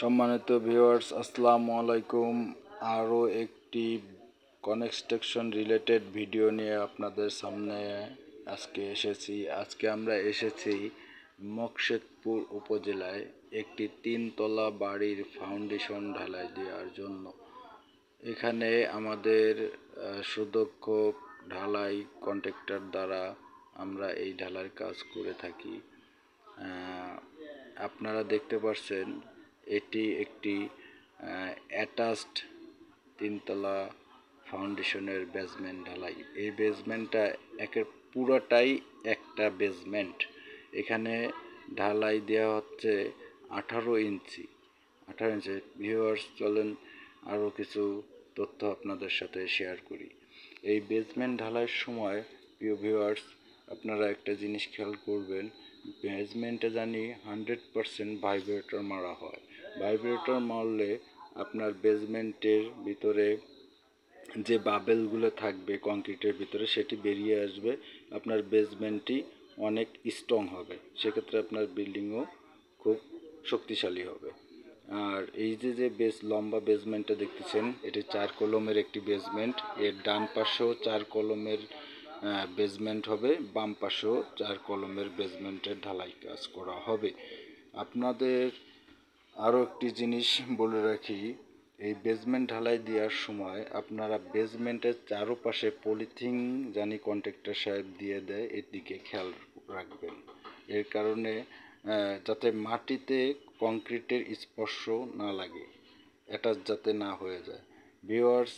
সম্মানিত ভিউয়ার্স, আসসালামু আলাইকুম। আরও একটি কনস্ট্রাকশন রিলেটেড ভিডিও নিয়ে আপনাদের সামনে আজকে আমরা এসেছি মকসেদপুর উপজেলায় একটি 3 তলা বাড়ির ফাউন্ডেশন ঢালাই দেওয়ার জন্য। এখানে আমাদের সুদক্ষ ঢালাই কন্ট্রাক্টর দ্বারা আমরা এই ঢালাইয়ের কাজ করে থাকি। আপনারা দেখতে পাচ্ছেন এটি একটি অ্যাটাচড 3 তলা ফাউন্ডেশনের বেসমেন্ট ঢালাই। এই বেসমেন্টটা পুরোটাই একটা বেসমেন্ট। এখানে ঢালাই দেওয়া হচ্ছে 18 ইঞ্চি। ভিউয়ার্স, চলেন আরও কিছু তথ্য আপনাদের সাথে শেয়ার করি। এই বেসমেন্ট ঢালাইয়ের সময় প্রিয় ভিউয়ার্স, আপনারা একটা জিনিস খেয়াল করবেন, বেসমেন্টে জানি 100% ভাইব্রেটর মারা হয়। ভাইব্রেটর মারলে আপনার বেসমেন্টের ভিতরে যে বাবেলগুলো থাকবে কংক্রিটের ভিতরে সেটি বেরিয়ে আসবে, আপনার বেসমেন্টটি অনেক স্ট্রং হবে, সেক্ষেত্রে আপনার বিল্ডিংও খুব শক্তিশালী হবে। আর এই যে লম্বা বেসমেন্টটা দেখতেছেন, এটি 4 কলমের একটি বেসমেন্ট। এর ডান পাশেও 4 কলমের বেসমেন্ট হবে, বাম পাশেও 4 কলমের বেসমেন্টের ঢালাই কাজ করা হবে। আপনাদের আরও একটি জিনিস বলে রাখি, এই বেসমেন্ট ঢালাই দেওয়ার সময় আপনারা বেসমেন্টের চারপাশে পলিথিন জানি কন্ট্রাক্টর সাহেব দিয়ে দেয়, এর দিকে খেয়াল রাখবেন। এর কারণে যাতে মাটিতে কংক্রিটের স্পর্শ না লাগে, অ্যাটাচ যাতে না হয়ে যায়। ভিউয়ার্স,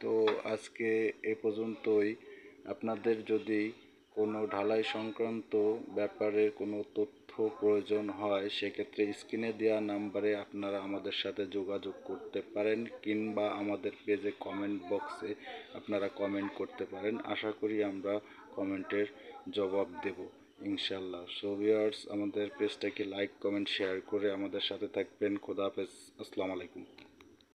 তো আজকে এ পর্যন্তই। আপনাদের যদি কোনো ঢালাই সংক্রান্ত ব্যাপারে কোনো তথ্য প্রয়োজন হয়, সেক্ষেত্রে স্ক্রিনে দেওয়া নাম্বারে আপনারা আমাদের সাথে যোগাযোগ করতে পারেন, কিংবা আমাদের পেজে কমেন্ট বক্সে আপনারা কমেন্ট করতে পারেন। আশা করি আমরা কমেন্টের জবাব দেব ইনশাল্লাহ। সো ভিউয়ার্স, আমাদের পেজটাকে লাইক, কমেন্ট, শেয়ার করে আমাদের সাথে থাকবেন। খোদা হাফেজ, আসসালামু আলাইকুম।